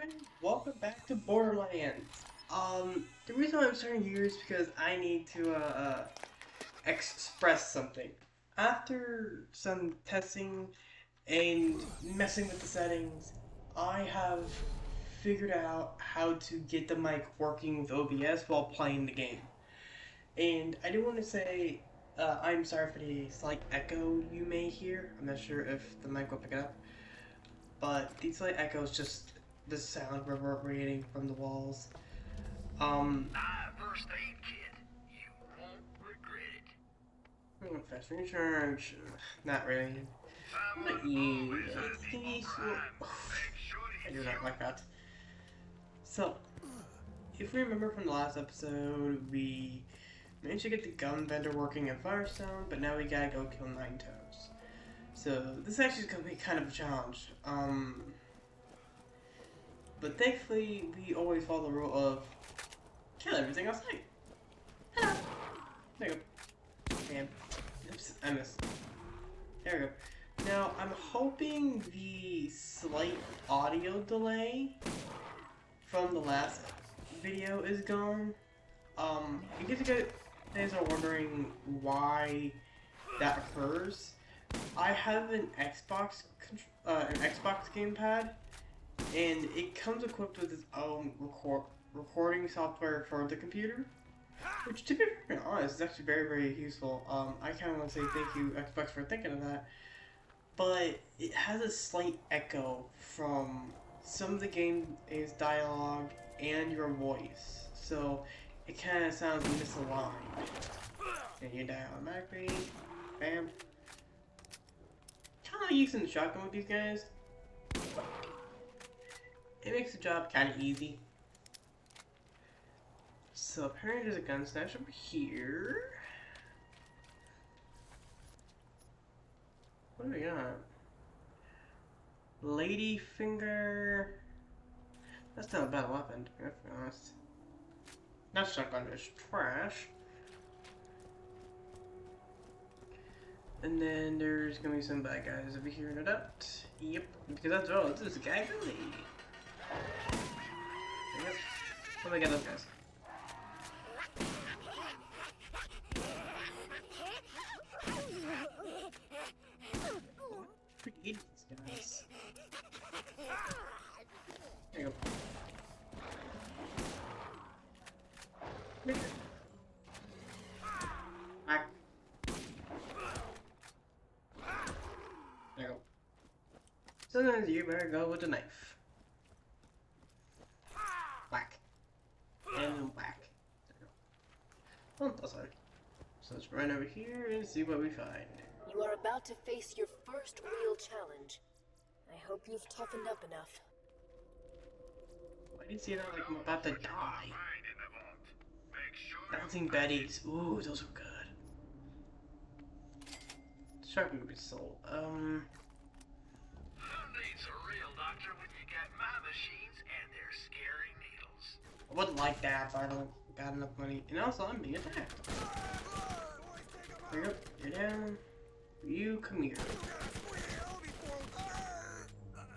everyone, welcome back to Borderlands. The reason why I'm starting here is because I need to express something. After some testing and messing with the settings, I have figured out how to get the mic working with OBS while playing the game. And I do want to say I'm sorry for the slight echo you may hear. I'm not sure if the mic will pick it up, but the slight echo is just the sound reverberating from the walls. First aid kit. You won't regret it. Fast recharge. Not really. Not you. I do not like that. So, if we remember from the last episode, we managed to get the gun vendor working in Firestone, but now we gotta go kill Nine Toes. So, this actually is gonna be kind of a challenge. But thankfully, we always follow the rule of kill everything outside. Hello. There you go. Damn. Oops, I missed. There we go. Now, I'm hoping the slight audio delay from the last video is gone. In case you guys are wondering why that occurs, I have an Xbox gamepad, and it comes equipped with its own recording software for the computer, which, to be very honest, is actually very, very useful. I kind of want to say thank you, Xbox, for thinking of that. But it has a slight echo from some of the game's dialogue and your voice, so it kind of sounds misaligned. And you die automatically. Bam. Kind of like using the shotgun with these guys. It makes the job kind of easy. So apparently there's a gun stash over here. What do we got? Ladyfinger. That's not a bad weapon, to be honest. That shotgun is trash. And then there's gonna be some bad guys over here, no doubt. Yep, because that's all. This is a guy really. What do we got those guys? Pretty idiots, guys. There you go. Back. There you go. Sometimes you better go with a knife. Whack. And whack. There you go. Oh, that's fine. So let's run over here and see what we find. You are about to face your first real challenge. I hope you've toughened up enough. Why do you see that like I'm about to die? Bouncing Betties. Ooh, those are good. Shark would be sold. Who needs a real doctor when you got my machines and their scary needles? I wouldn't like that if I don't got enough money. And also, I'm being attacked. There you go. You're down. You come here.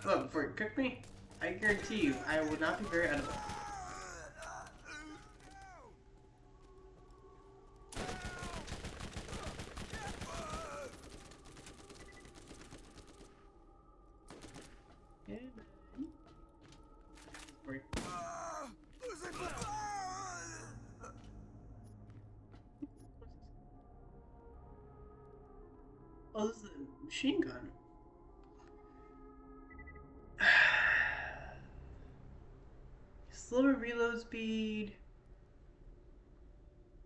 Look, before you cook me, I guarantee you, I would not be very edible. Yeah, man. Wait. Oh, this is a machine gun. Slower reload speed,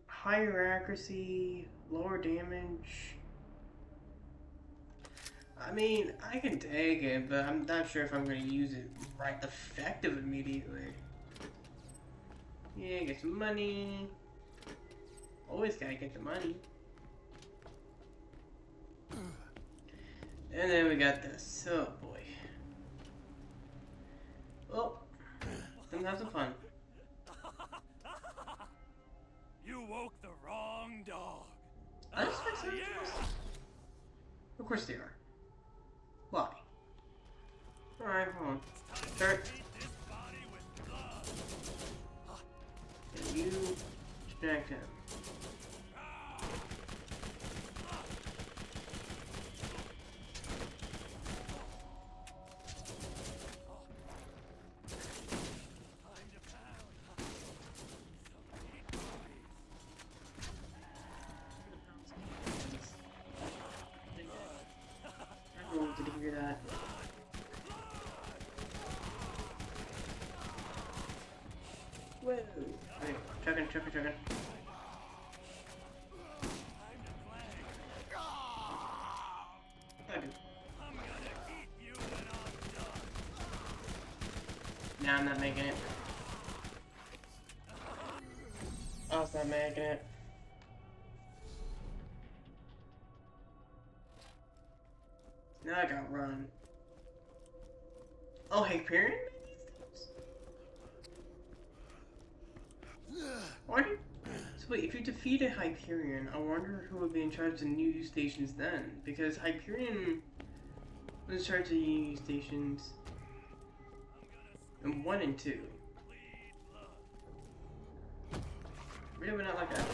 higher accuracy, lower damage. I mean, I can take it, but I'm not sure if I'm going to use it right effective immediately. Yeah, get some money. Always gotta get the money. And then we got this. Oh boy. Oh, let's have some fun. You woke the wrong dog. I just fix it. Of course they are. Why? Alright, hold on. Start. you distract him. Oh, did you hear that? Whoa! Okay, chugging. Nah, I'm not making it. I was not making it. Now I gotta run. Oh, Hyperion made these things? Why do you... So wait, if you defeated Hyperion, I wonder who would be in charge of the new stations then? Because Hyperion was in charge of the new stations in 1 and 2. Really, we're not like that.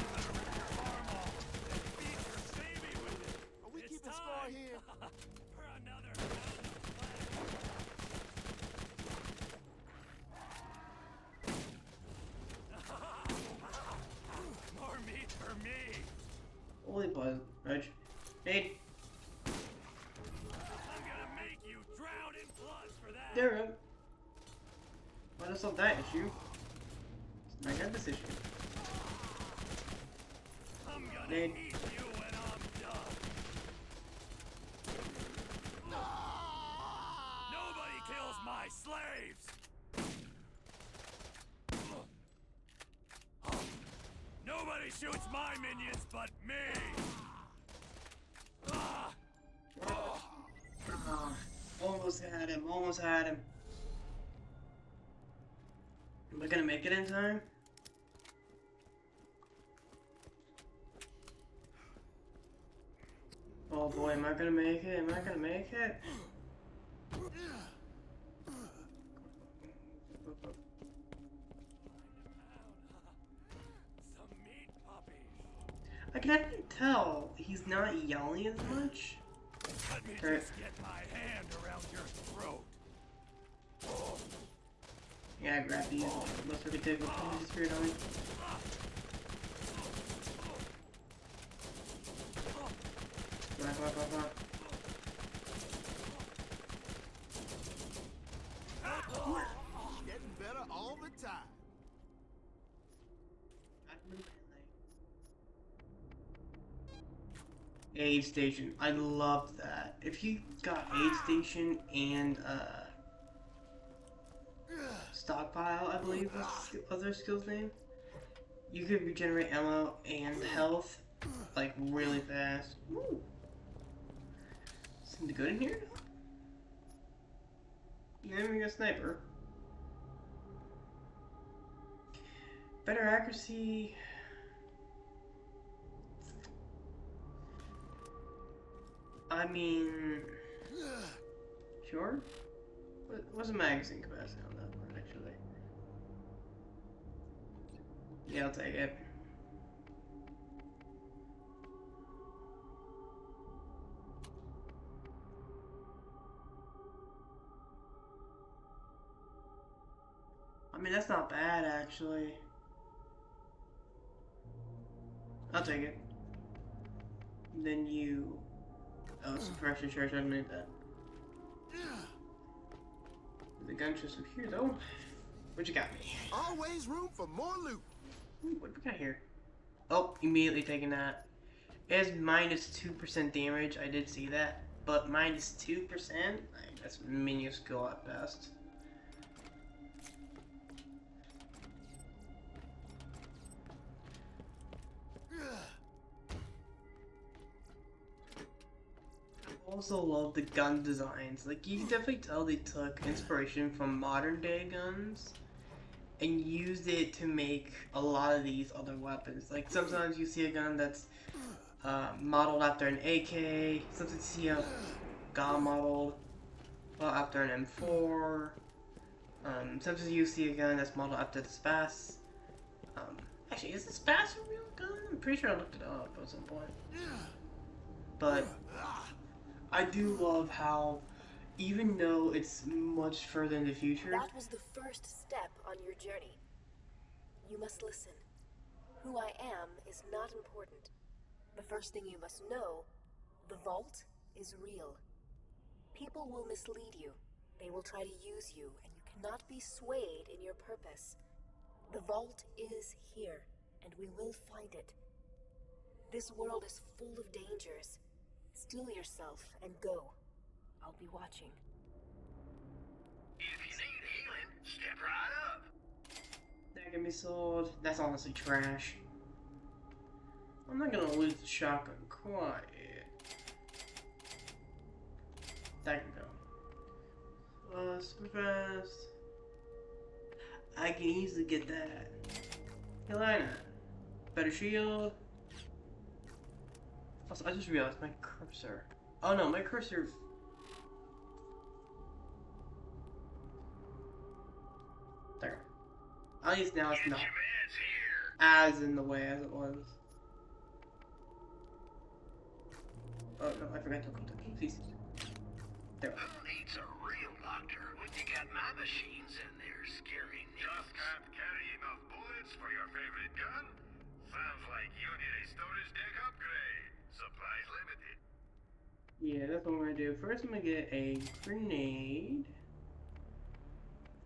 Are we keeping score here? More meat for me. Holy buzz, Reg. Nate, I'm gonna make you drown in blood for that. there we go. Why does solve that issue? It's not a decision. I'm gonna Nate. eat you when I'm done. Nobody kills my slaves. Nobody shoots my minions but me. Almost had him, Am I gonna make it in time? Oh boy, am I gonna make it? Some meat puppies. I can actually tell he's not yelling as much. Let me Alright. just get my hand around your throat. Yeah, grab these. Let's look at the spirit on me. Come on. Getting better all the time. Aid station. I loved that. If you got aid station and stockpile, I believe was their skill's name, you could regenerate ammo and health like really fast. Ooh. Something good in here? Then we got sniper. Better accuracy. I mean, sure. What's the magazine capacity on that one, actually? Yeah, I'll take it. I mean, that's not bad, actually. I'll take it. Then you... Oh, suppression charge, I need that. The gun chest up here, though. What you got me? Always room for more loot. Ooh, what do we got here? Oh, immediately taking that. It has minus 2% damage, I did see that. But minus 2%? Like, that's minuscule at best. I also love the gun designs. Like, you can definitely tell they took inspiration from modern day guns and used it to make a lot of these other weapons. Like, sometimes you see a gun that's modeled after an AK, sometimes you see a gun modeled after an M4, sometimes you see a gun that's modeled after the Spas. Actually, is this fast a real gun? I'm pretty sure I looked it up at some point. But I do love how, even though it's much further in the future, That was the first step on your journey. You must listen. Who I am is not important. The first thing you must know, the vault is real. People will mislead you. They will try to use you, and you cannot be swayed in your purpose. The vault is here, and we will find it. This world is full of dangers. Steel yourself and go. I'll be watching. If you need healing, step right up. that can be sold. That's honestly trash. I'm not gonna lose the shotgun quite yet. That can go. Super fast. I can easily get that. Helena. Better shield. Also, I just realized my cursor. Oh no, my cursor. There. At least now it's Get not your meds here. as in the way as it was. Oh no, I forgot to equip it. Please. There. Who needs a real doctor when you got my machines in there scaring you? Just can't carry enough bullets for your favorite gun? Sounds like you need a storage deck upgrade. Supplies limited. Yeah, that's what I'm gonna do. First, I'm gonna get a grenade.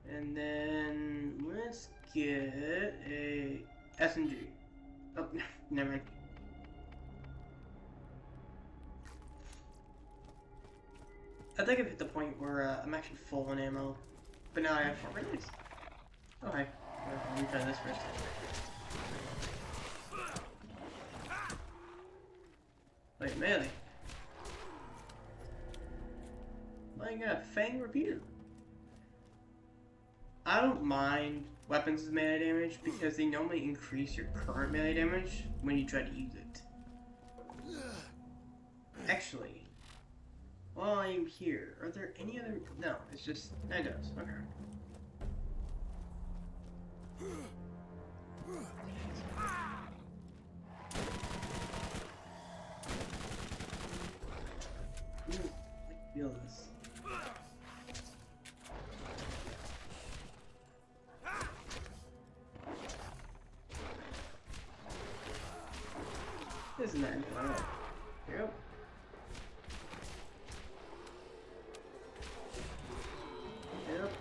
And then let's get a SMG. Oh, never mind. I think I've hit the point where I'm actually full on ammo. But now I have 4 grenades. Oh, hi. Let me try this first. Wait, melee. My god, Fang Repeater. I don't mind weapons with melee damage because they normally increase your current melee damage when you try to use it. Actually, while I'm here, are there any other... No, it's just... That does, okay. Ooh, I feel this. Isn't that incredible? Yep. Yep.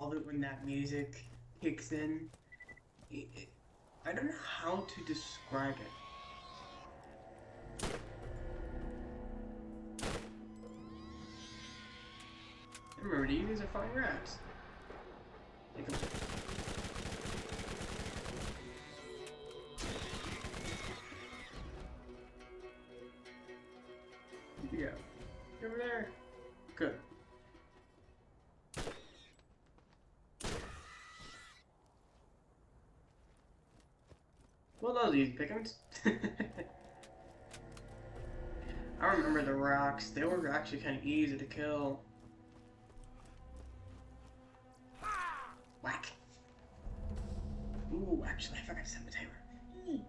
Love it when that music kicks in. I don't know how to describe it. Remember, these are fine rats. Take them. Yeah. Over there. Good. Well, those easy pickings. I remember the rocks. They were actually kind of easy to kill. Whack. Ooh, actually, I forgot to set the timer. I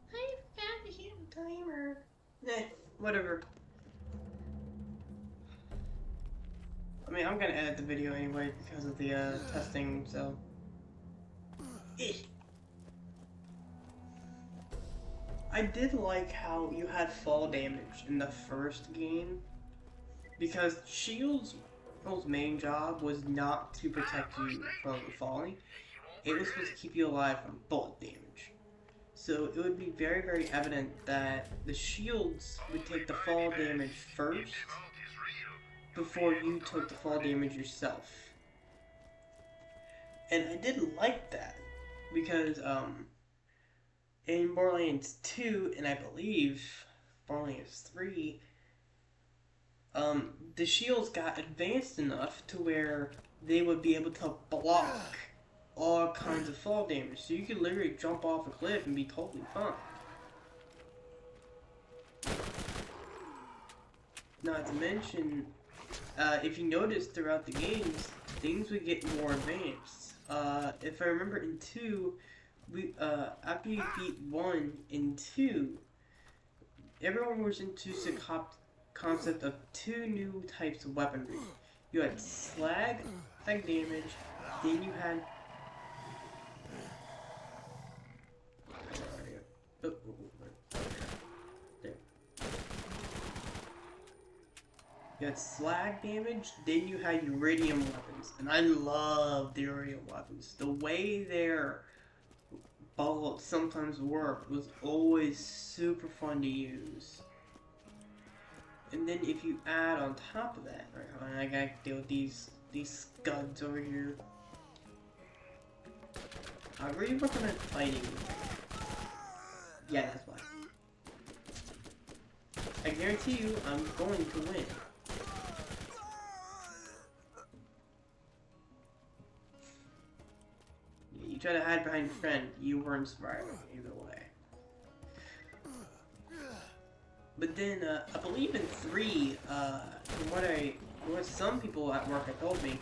forgot to set the timer. Eh, whatever. I mean, I'm gonna edit the video anyway because of the testing, so. I did like how you had fall damage in the first game, because Shield's main job was not to protect you from falling, it was supposed to keep you alive from bullet damage. So it would be very, very evident that the shields would take the fall damage first, before you took the fall damage yourself. And I did like that, because, in Borderlands 2, and I believe Borderlands 3, the shields got advanced enough to where they would be able to block all kinds of fall damage. So you could literally jump off a cliff and be totally fine. Not to mention, if you notice throughout the games, things would get more advanced. If I remember in 2, after you beat 1 and 2, everyone was introduced to the concept of 2 new types of weaponry. You had slag damage, then you had you had slag damage, then you had iridium weapons, and I love the iridium weapons. The way their bullets sometimes worked was always super fun to use. And then if you add on top of that, right, I gotta deal with these scuds over here. I really recommend fighting. Yeah, that's why. I guarantee you, I'm going to win. You try to hide behind your friend, you weren't surviving either way. But then, I believe in 3, from what some people at work have told me,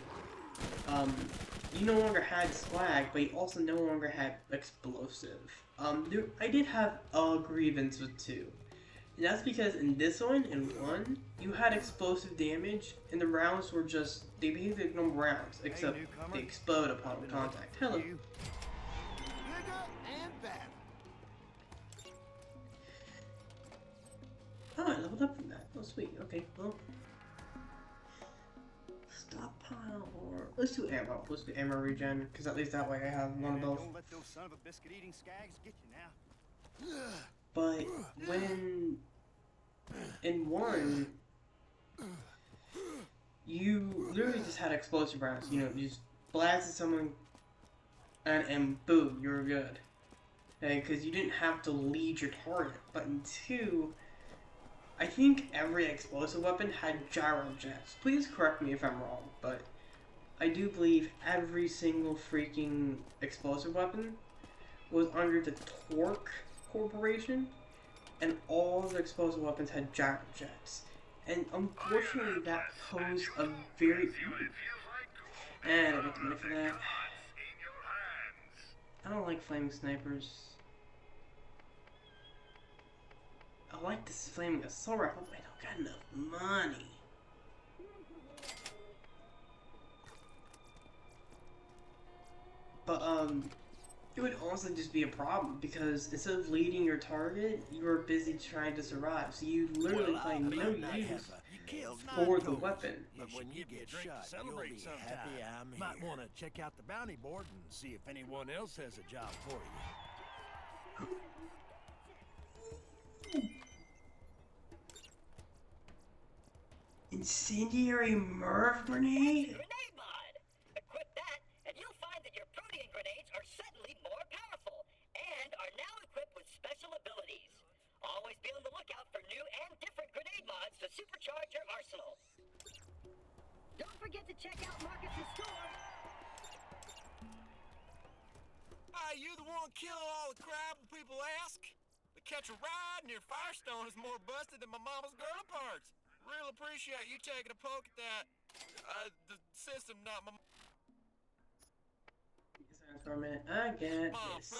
you no longer had slag, but you also no longer had explosive. I did have a grievance with 2. And that's because in this one, in 1, you had explosive damage, and the rounds were just, they basically no rounds, except they explode upon contact. Hello. Bigger and better. Oh, I leveled up from that. Oh, sweet. Okay, well. Stockpile or... Let's do ammo. Let's do ammo regen, because at least that way I have one of both. Don't let those son of a biscuit-eating Skags get you now. But when... in 1... you literally just had explosive rounds. You know, you just blasted someone and boom, you were good. Okay, because you didn't have to lead your target. But in 2... I think every explosive weapon had gyro jets. Please correct me if I'm wrong, but I do believe every single freaking explosive weapon was under the Torque Corporation, and all the explosive weapons had gyro jets. And unfortunately, that posed a very... And I got the money for that. I don't like flaming snipers. I like this flaming assault rifle, but I don't got enough money. But, it would also just be a problem, because instead of leading your target, you were busy trying to survive, so you literally find no use for the weapon. But when you get shot, you'll be happy I'm here. Might want to check out the bounty board and see if anyone else has a job for you. Incendiary Merv grenade? Grenade mod! Equip that, and you'll find that your protein grenades are suddenly more powerful, and are now equipped with special abilities. Always be on the lookout for new and different grenade mods to supercharge your arsenal. Don't forget to check out Marcus's store. Hey, you the one killing all the crap when people ask? To catch a ride and your Firestone is more busted than my mama's girl parts. Real appreciate you taking a poke at that. The system, not my... For a minute, I get Mom, this.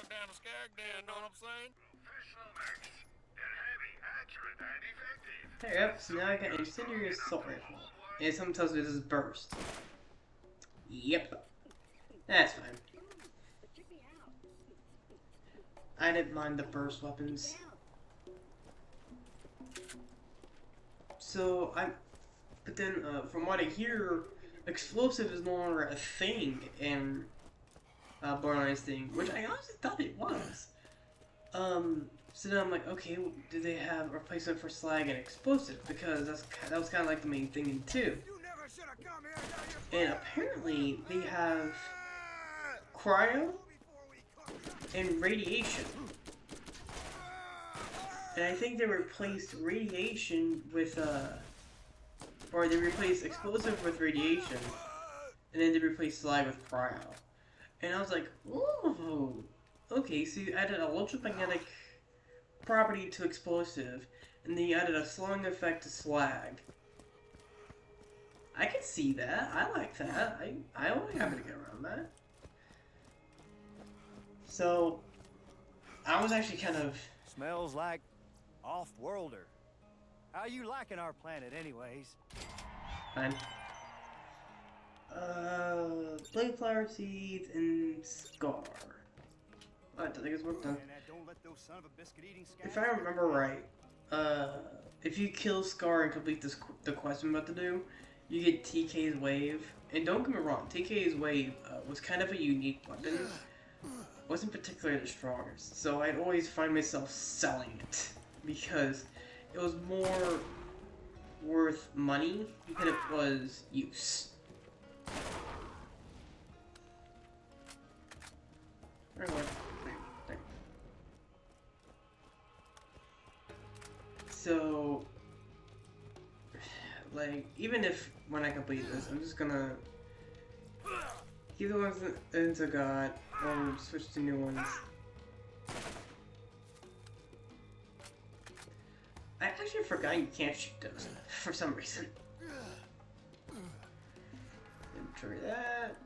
down the Skag Den, know what I'm saying? Professional max. They're heavy, accurate, and effective. There, yep, so now I got Incendiary Assault Rifle. And someone tells me this is burst. Yep. That's fine. I didn't mind the burst weapons. So, but then, from what I hear, explosive is no longer a thing in Borderlands thing, which I honestly thought it was. So then I'm like, okay, well, do they have a replacement for slag and explosive? Because that was kind of like the main thing in 2. And apparently, they have cryo, and radiation. And I think they replaced radiation with, or they replaced explosive with radiation, and then they replaced slag with cryo. And I was like, ooh, okay, so you added an electromagnetic property to explosive, and then you added a slowing effect to slag. I can see that. I like that. I'm only happy to get around that. So, I was actually kind of... Smells like off-worlder. How you liking our planet anyways? Fine. Blade flower seeds and scar. I think it's worked done. If I remember right, if you kill Scar and complete the quest I'm about to do, you get TK's wave. And don't get me wrong, TK's wave was kind of a unique weapon. Wasn't particularly the strongest, so I'd always find myself selling it because it was more worth money than it was use. So, like, even if when I complete this, I'm just gonna keep the ones into God or switch to new ones. I actually forgot you can't shoot those for some reason. Try that.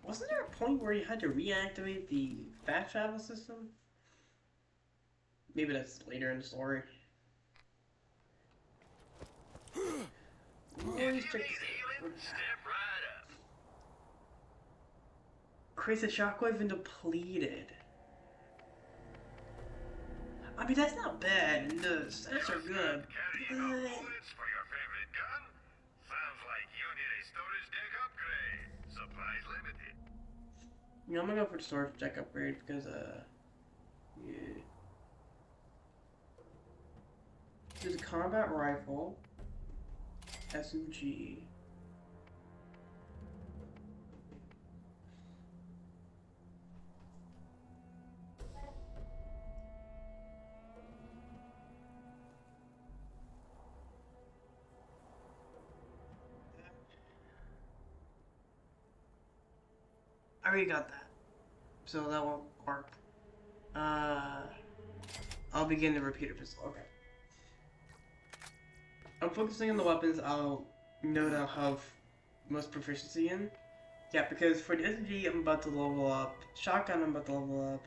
Wasn't there a point where you had to reactivate the fast travel system? Maybe that's later in the story. Creates a shockwave and depleted. I mean, that's not bad, and the stats are good. Carrying enough bullets for your favorite gun? Sounds like you need a storage deck upgrade. Supplies limited. You know, I'm gonna go for the storage deck upgrade because, yeah. There's a combat rifle, SMG. I already got that, so that won't work. I'll begin the repeater pistol. Okay. I'm focusing on the weapons I'll have most proficiency in. Yeah, because for the SMG I'm about to level up. Shotgun I'm about to level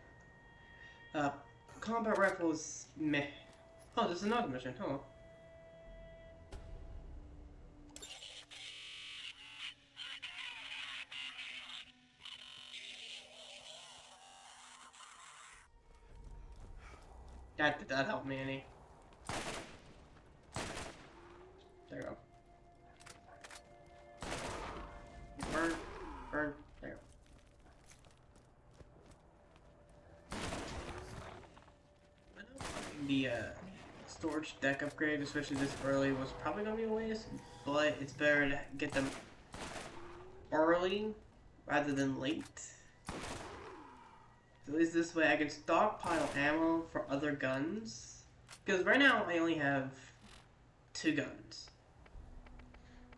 up. Combat rifle is meh. Oh, there's another mission. Huh. That helped me any. There you go. Burn, burn, there you go. The storage deck upgrade, especially this early, was probably gonna be a waste, but it's better to get them early rather than late. So at least this way I can stockpile ammo for other guns. Because right now I only have 2 guns.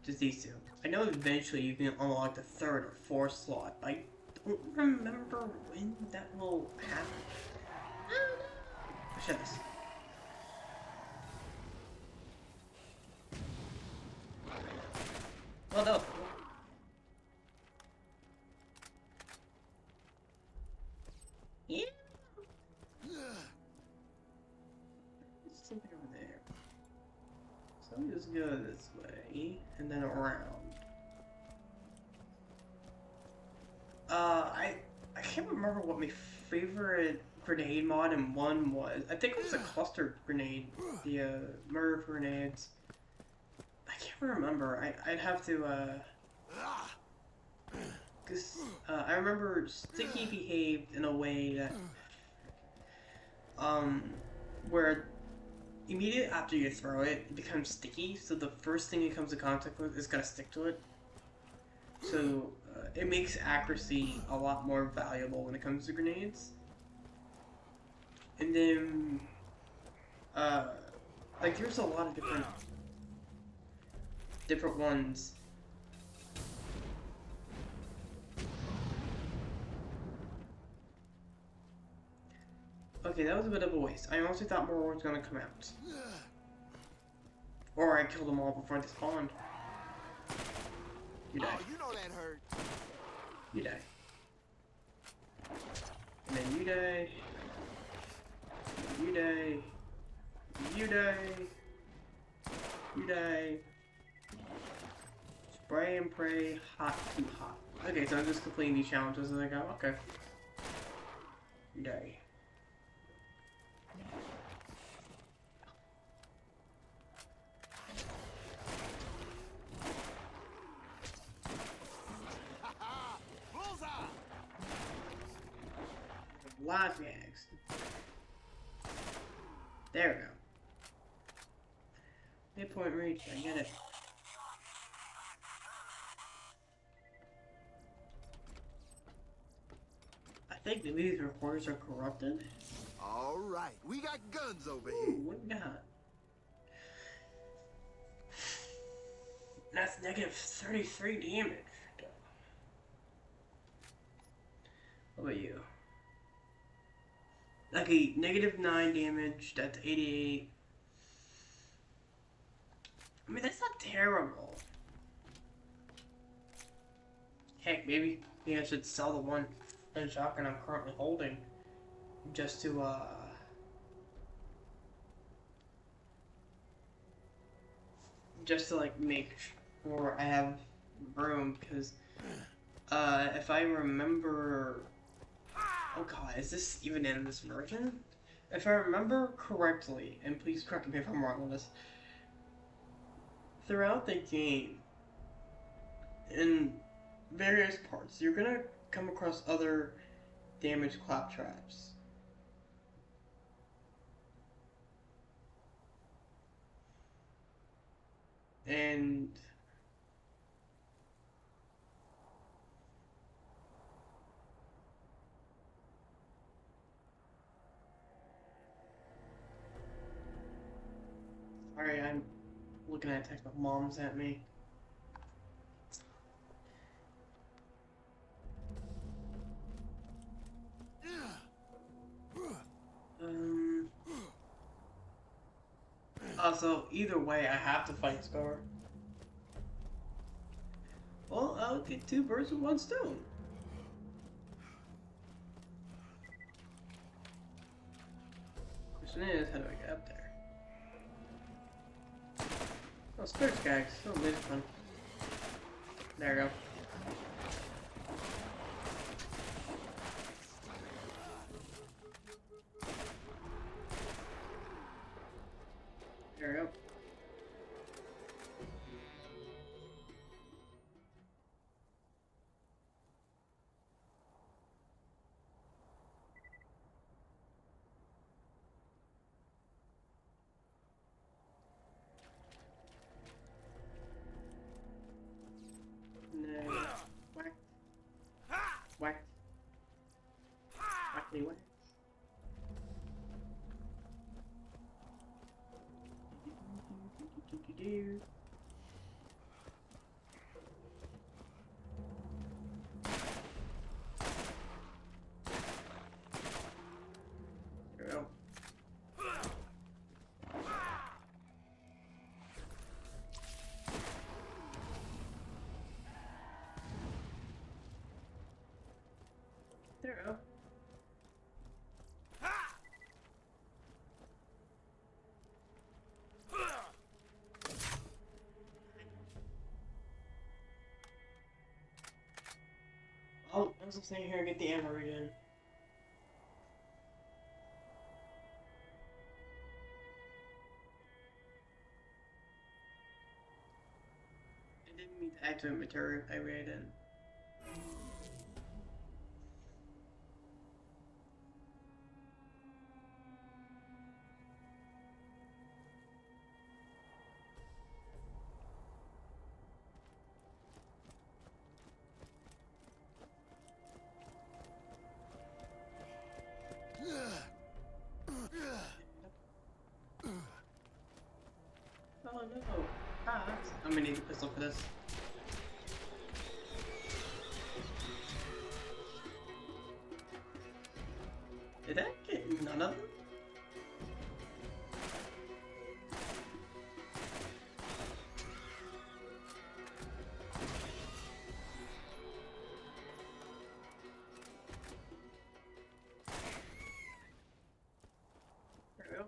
Just these 2. I know eventually you can unlock the 3rd or 4th slot. I don't remember when that will happen. I don't know. Let's try this. Well done. Yeah. There's something over there. So let me just go this way and then around. I can't remember what my favorite grenade mod in 1 was. I think it was a cluster grenade, the murder grenades. I can't remember. I'd have to because I remember Sticky behaved in a way that, where immediately after you throw it, it becomes sticky, so the first thing it comes in contact with is gonna stick to it. So, it makes accuracy a lot more valuable when it comes to grenades. And then, like there's a lot of different ones. Okay, that was a bit of a waste. I honestly thought more was gonna come out. Or I killed them all before they spawned. You die. Oh, you know that hurt. You die. And then you die. You die. You die. You die. Spray and pray, hot too hot. Okay, so I'm just completing these challenges as I go. Okay. You die. Bullseye! Live Skags. There we go. Midpoint reached, I get it. I think these recorders are corrupted. All right, we got guns over Ooh, here. what we got? That's negative 33 damage. What about you? Okay, negative 9 damage, that's 88. I mean, that's not terrible. Heck, maybe I should sell the one shotgun I'm currently holding. Just to, like, make sure I have room, because, if I remember... Oh god, is this even in this version? If I remember correctly, and please correct me if I'm wrong on this, throughout the game, in various parts, you're gonna come across other damaged claptraps. And sorry, I'm looking at text, but mom's at me. Also, either way, I have to fight Scar. Well, I'll get 2 birds with 1 stone. Question is, how do I get up there? Oh, spare Skags. Oh, this fun. There we go. There we go. No. Whack. Whack. Whackly whack. Do. There we go. There we go. Oh, I'm just staying here and get the ammo again. I didn't mean to activate material I read in. no. Ah, I'm gonna need a pistol for this. Did I get none of them? There we go.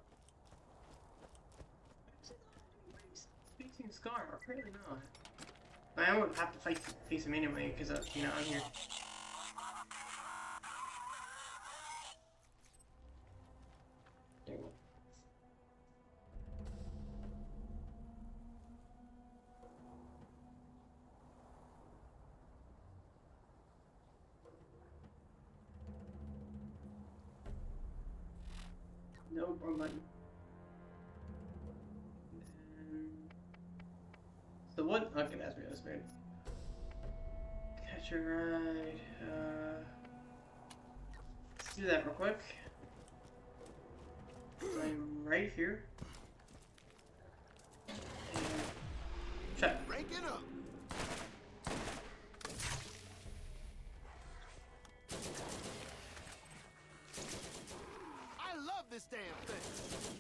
Facing Scar, apparently not. I won't have to face him anyway, because you know, I'm here. There we go. No, wrong button. So what? Okay, that's weird. Catch a ride. Let's do that real quick. I'm right here. And shut. Break it up. I love this damn thing.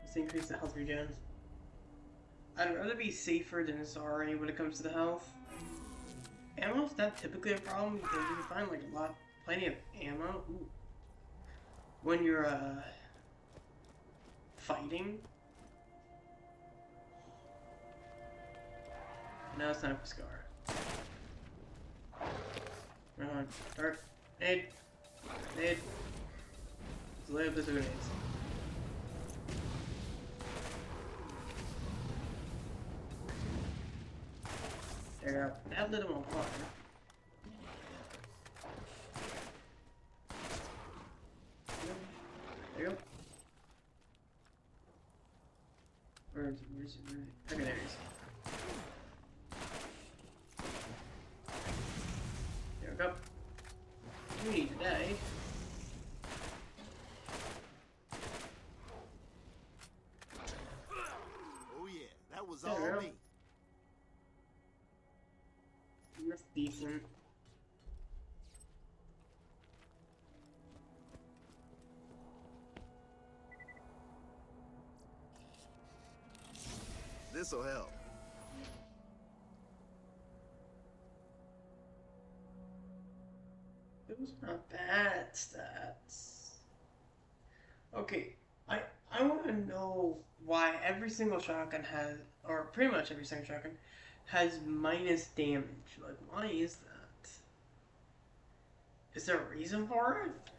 Let's increase the health regen. I'd rather be safer than sorry when it comes to the health. Ammo's not typically a problem because you can find like plenty of ammo. Ooh. When you're fighting. Now it's time for Scar. Run, dark, nade. Let's lay up this grenades. There you go. That lit him on fire. There you go. Where is it? Okay, there he is. There we go. You need to die. Oh yeah, that was There all we go. me. That's decent. This'll help. Those are not bad stats. Okay, I want to know why every single shotgun has, or pretty much every single shotgun, has minus damage. Like, why is that? Is there a reason for it?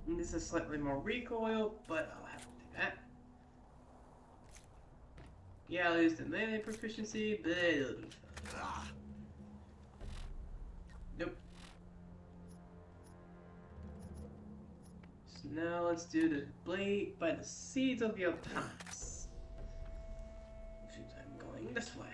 And this is slightly more recoil, but I'll have to do that. Yeah, I lose the melee proficiency, but it'll be fine. Ah, Nope. So now let's do the blade by the seeds of your past. Since I'm going this way.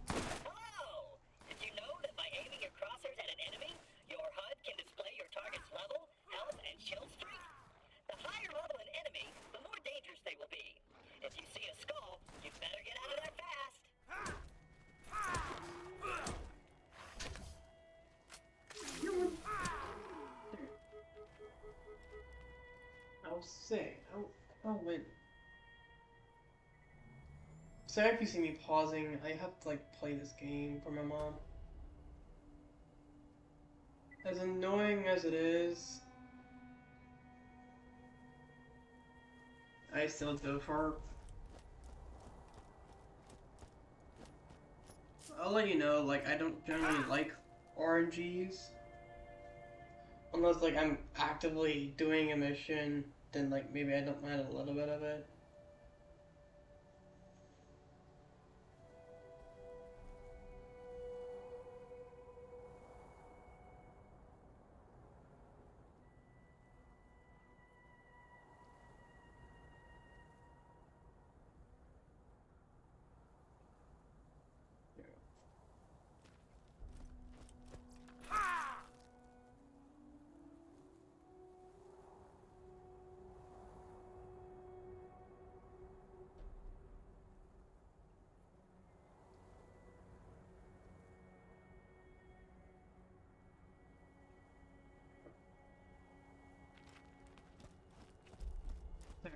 Hello! Did you know that by aiming your crosshairs at an enemy, your HUD can display your target's level, health, and shield strength? The higher level an enemy, the more dangerous they will be. If you see a skull, you better get out of there fast. I'll say, I'll win. Sorry if you see me pausing, I have to like play this game for my mom. As annoying as it is, I still go for her. I'll let you know, like, I don't generally like RNGs. Unless, like, I'm actively doing a mission, then, like, maybe I don't mind a little bit of it.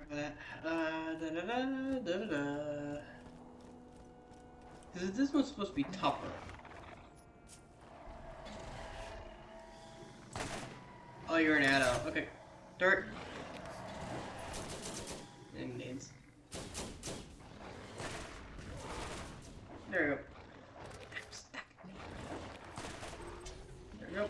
for that. Da da da da da da. This one's supposed to be tougher. Oh, you're an adult. Okay. Dirt. And nades. There you go. There you go.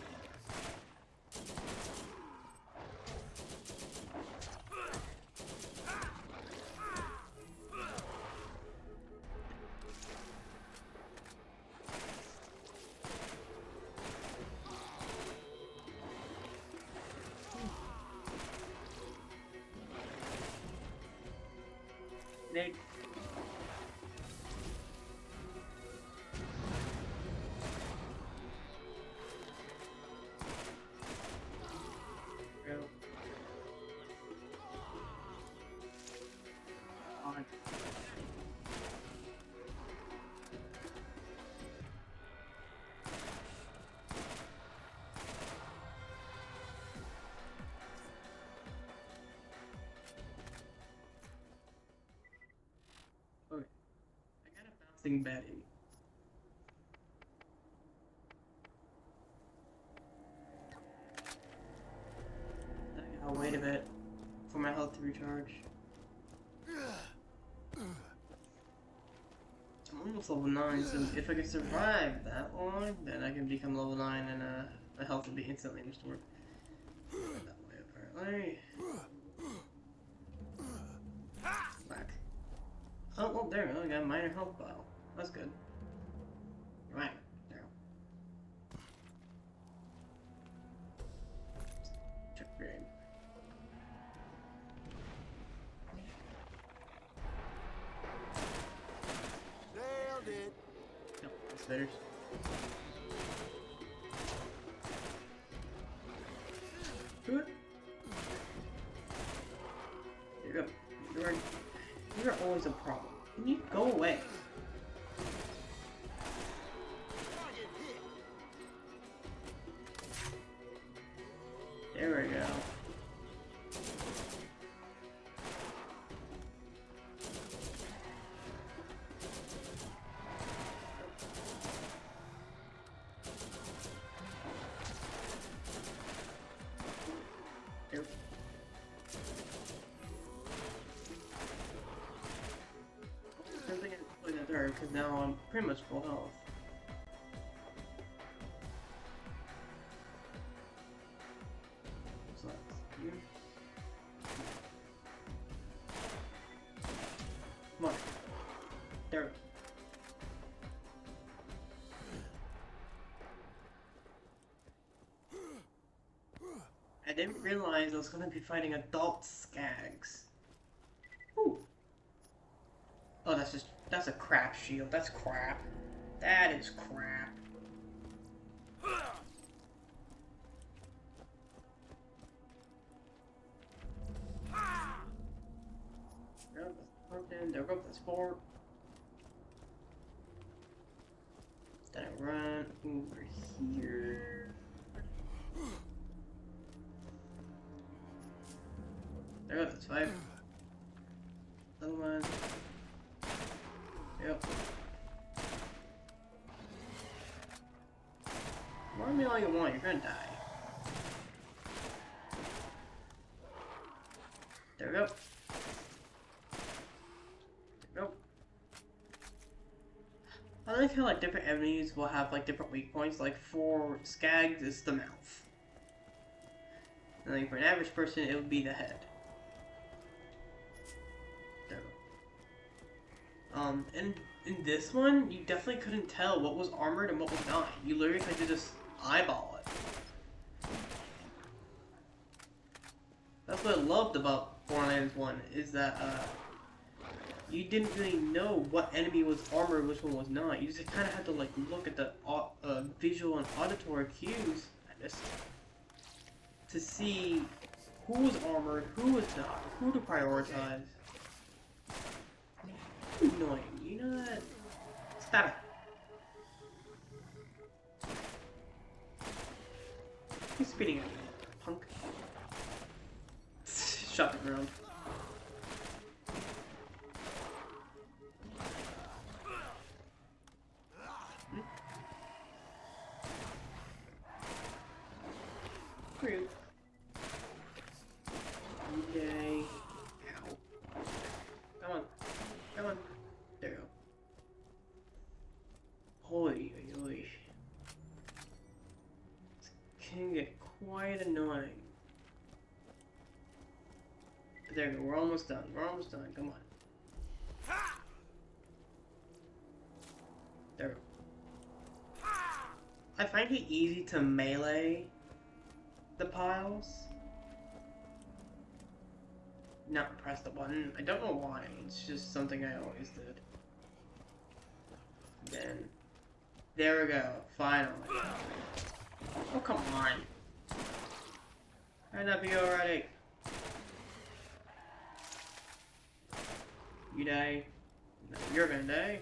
Nate. Go. On. Okay. I got a bouncing Betty. I'll wait a bit for my health to recharge. I'm almost level 9, so if I can survive that long, then I can become level 9 and my health will be instantly restored. That way, apparently. Back. Oh, well, there we go. I got a minor health bar. That's good. Right. There. Check grade. Nailed it. Yep, that's better. Do it. There you go. You're always a problem. Can you go away? There we go. There. Good thing I didn't play that there, because now I'm pretty much full health. So that's here. Come on. There we go. I didn't realize I was going to be fighting adult Skags. Ooh. Oh, that's a crap shield. That's crap. That is crap. There we go, that's 4. Then I run over here. There we go, that's 5. Another one. Yep. Run me all you want, you're gonna die. There we go. There we go. I like how like different enemies will have like different weak points. Like for Skags, it's the mouth. And like for an average person, it would be the head. There we go. And in this one, you definitely couldn't tell what was armored and what was not. You literally had to just eyeball it. That's what I loved about Borderlands 1, is that you didn't really know what enemy was armored, which one was not. You just kind of had to like look at the visual and auditory cues to see who was armored, who was not, who to prioritize. Annoying, you know that? Stop it. He's spitting at me, punk. Shot the ground. fruit. Okay. Ow. Come on. Come on. There you go. Holy, holy. This can get quite annoying. But there we go. We're almost done. We're almost done. Come on. There we go. I find it easy to melee the piles. Not press the button. I don't know why. It's just something I always did. Then there we go. Finally. Oh come on. Turn up you already. You die. No, you're gonna die.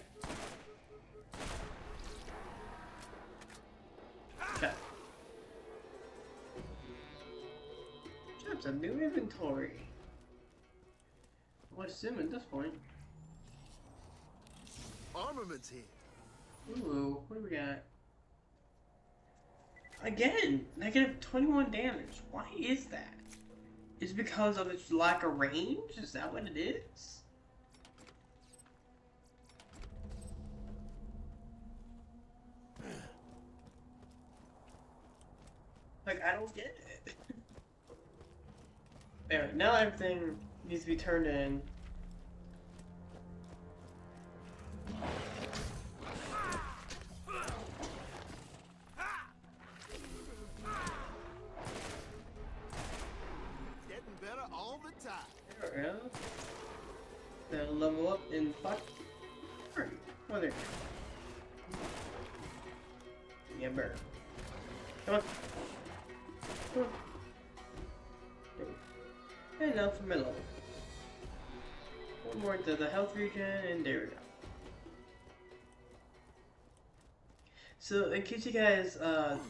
Okay. Jobs, a new inventory. I would assume at this point. Armaments here. Ooh, what do we got? Again, negative 21 damage. Why is that? Is it because of its lack of range? Is that what it is? Like, I don't get it. Anyway, now everything needs to be turned in. Getting better all the time. There we go. Then level up in 5. Oh, there you go. Yeah, better. Come on. Come on. And now for my level. One more to the health regen, and there we go. So, in case you guys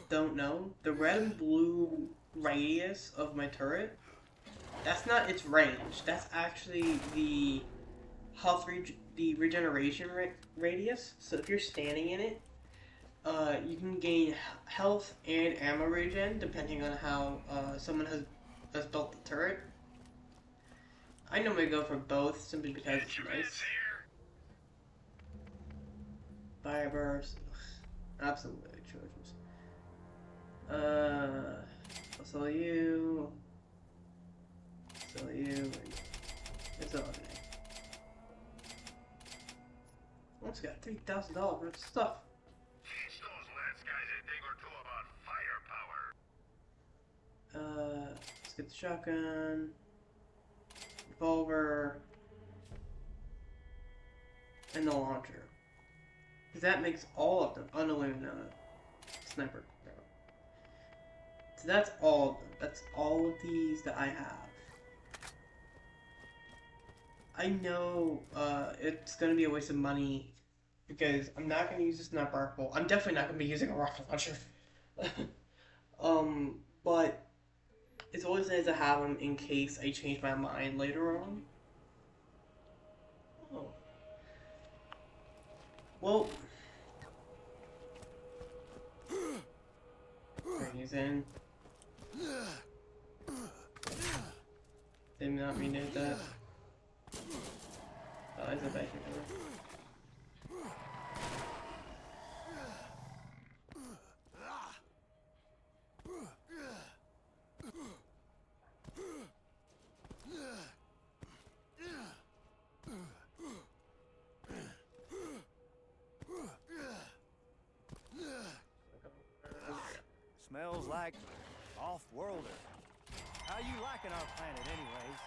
don't know, the red and blue radius of my turret, that's not its range. That's actually the health the regeneration radius. So if you're standing in it, you can gain health and ammo regen depending on how someone has built the turret. I normally go for both simply because it's nice. Fire burst, absolutely atrocious. I'll sell you. Sell you. And it's all right. Almost got $3,000 worth of stuff. Teach those last guys a thing or two about firepower. Let's get the shotgun, revolver, and the launcher. Because that makes all of them. Oh no, wait, no. Sniper. No. So that's all of them. That's all of these that I have. I know it's going to be a waste of money because I'm not going to use a sniper rifle. I'm definitely not going to be using a rocket launcher. But it's always nice to have them in case I change my mind later on. Oh. Well. Bring these in. Did not mean to hit that. Oh, is it back here? Smells like off-worlder. How you liking our planet anyways?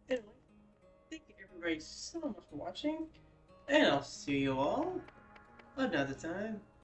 Anyway, thank you everybody so much for watching, and I'll see you all another time.